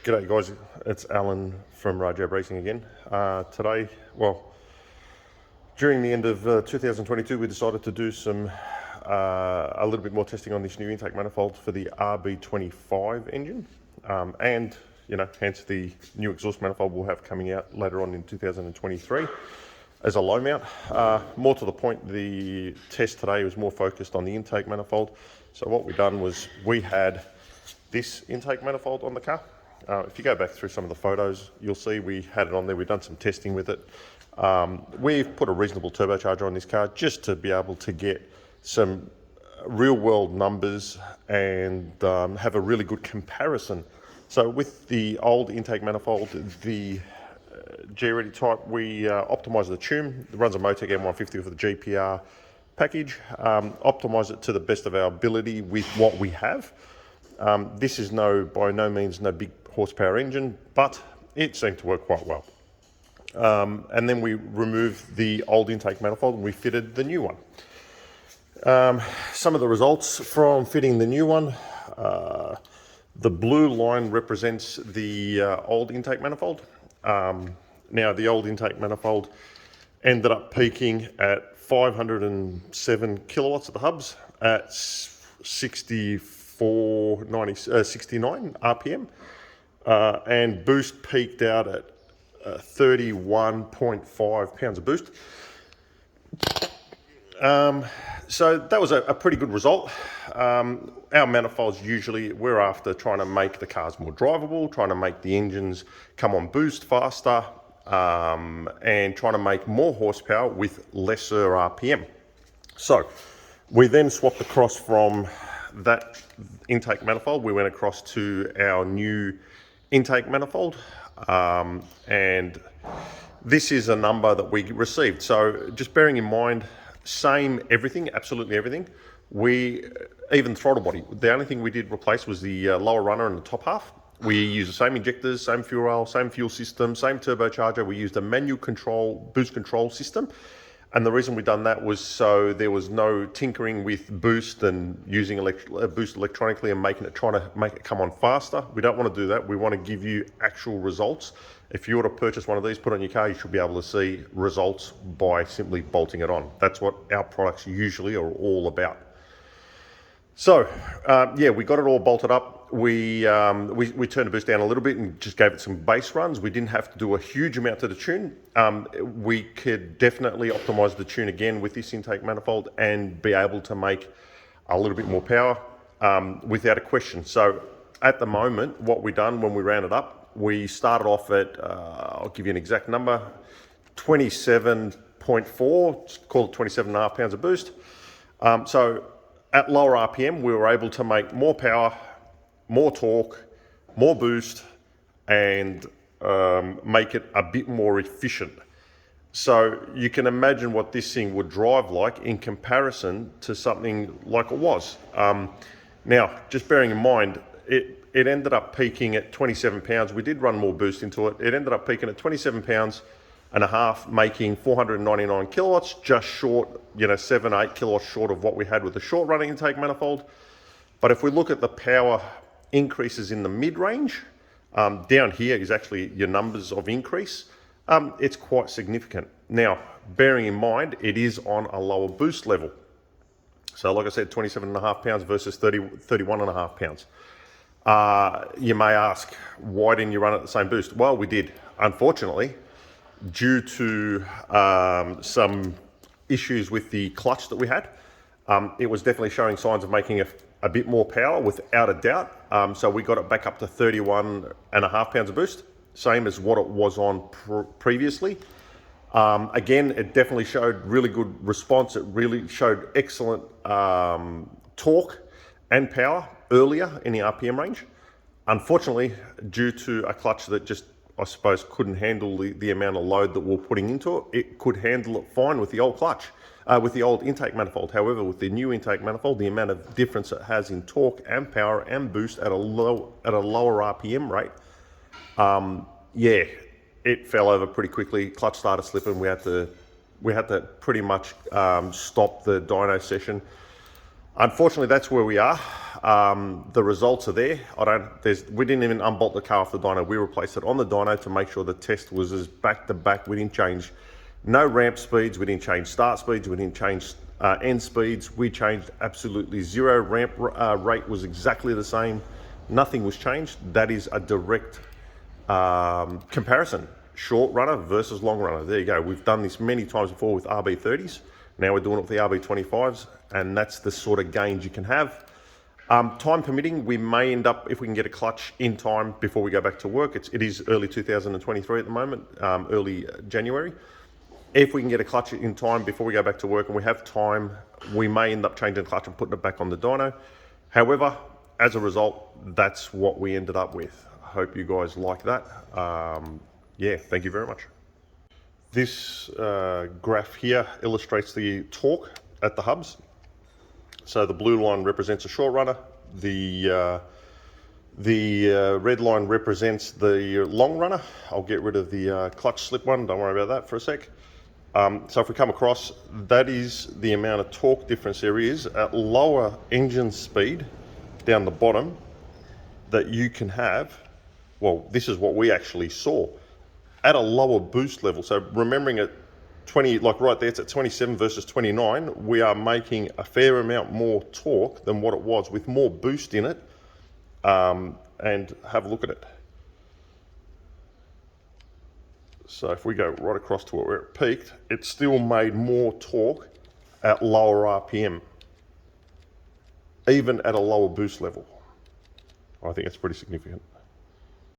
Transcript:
G'day guys, it's Alan from RajabRacing again. Today, during the end of 2022, we decided to do a little bit more testing on this new intake manifold for the RB25 engine, and hence the new exhaust manifold we'll have coming out later on in 2023 as a low mount. More to the point, the test today was more focused on the intake manifold. So what we've done was we had this intake manifold on the car. If you go back through some of the photos, you'll see we had it on there. We've done some testing with it. We've put a reasonable turbocharger on this car just to be able to get some real world numbers and have a really good comparison. So with the old intake manifold, the G-Ready type, we optimise the tune. It runs a Motec M150 with the GPR package. Optimise it to the best of our ability with what we have. This is by no means no big horsepower engine, but it seemed to work quite well. And then we removed the old intake manifold and we fitted the new one. Some of the results from fitting the new one, the blue line represents the old intake manifold. Now the old intake manifold ended up peaking at 507 kilowatts at the hubs at 69 RPM, and boost peaked out at 31.5 pounds of boost. So that was a pretty good result. Our manifolds, usually we're after trying to make the cars more drivable, trying to make the engines come on boost faster, and trying to make more horsepower with lesser RPM. So we then swapped across from that intake manifold. We went across to our new intake manifold, and this is a number that we received. So just bearing in mind, same everything, absolutely everything. Even throttle body, the only thing we did replace was the lower runner and the top half. We used the same injectors, same fuel rail, same fuel system, same turbocharger. We used a manual control, boost control system. And the reason we done that was so there was no tinkering with boost and using boost electronically and trying to make it come on faster. We don't want to do that. We want to give you actual results. If you were to purchase one of these, put it on your car, you should be able to see results by simply bolting it on. That's what our products usually are all about. So yeah, we got it all bolted up. We turned the boost down a little bit and just gave it some base runs. We didn't have to do a huge amount to the tune. We could definitely optimize the tune again with this intake manifold and be able to make a little bit more power without a question. So at the moment, what we done when we ran it up, we started off at, I'll give you an exact number, 27.4, call it 27.5 pounds of boost. So at lower RPM, we were able to make more power, more torque, more boost, and make it a bit more efficient. So you can imagine what this thing would drive like in comparison to something like it was. Now, just bearing in mind, it ended up peaking at 27 pounds. We did run more boost into it. It ended up peaking at 27 pounds and a half, making 499 kilowatts, just short, 7, 8 kilowatts short of what we had with the short running intake manifold. But if we look at the power increases in the mid-range, down here is actually your numbers of increase. It's quite significant. Now, bearing in mind, it is on a lower boost level. So like I said, 27.5 pounds versus 31.5 pounds. You may ask, why didn't you run at the same boost? Well, we did. Unfortunately, due to some issues with the clutch that we had, it was definitely showing signs of making a bit more power without a doubt. So we got it back up to 31.5 pounds of boost, same as what it was on previously. Again, it definitely showed really good response. It really showed excellent torque and power earlier in the RPM range. Unfortunately, due to a clutch that just, I suppose, couldn't handle the amount of load that we're putting into it, it could handle it fine with the old clutch. With the old intake manifold. However, with the new intake manifold, the amount of difference it has in torque and power and boost at a lower RPM rate, yeah, it fell over pretty quickly. Clutch started slipping. We had to pretty much stop the dyno session. Unfortunately, that's where we are. The results are there. We didn't even unbolt the car off the dyno. We replaced it on the dyno to make sure the test was as back to back. We didn't change no ramp speeds. We didn't change start speeds. We didn't change end speeds. We changed absolutely zero. Ramp rate was exactly the same. Nothing was changed. That is a direct comparison. Short runner versus long runner. There you go. We've done this many times before with RB30s. Now we're doing it with the RB25s, and that's the sort of gains you can have. Time permitting, we may end up, if we can get a clutch in time before we go back to work, it is early 2023 at the moment, early January. If we can get a clutch in time before we go back to work and we have time, we may end up changing the clutch and putting it back on the dyno. However, as a result, that's what we ended up with. I hope you guys like that. Yeah, thank you very much. This graph here illustrates the torque at the hubs. So the blue line represents a short runner. The red line represents the long runner. I'll get rid of the clutch slip one. Don't worry about that for a sec. So if we come across, that is the amount of torque difference there is at lower engine speed down the bottom that you can have. Well, this is what we actually saw at a lower boost level. So remembering at 20, like right there, it's at 27 versus 29, we are making a fair amount more torque than what it was with more boost in it. And have a look at it. So if we go right across to where it peaked, it still made more torque at lower RPM, even at a lower boost level. I think it's pretty significant.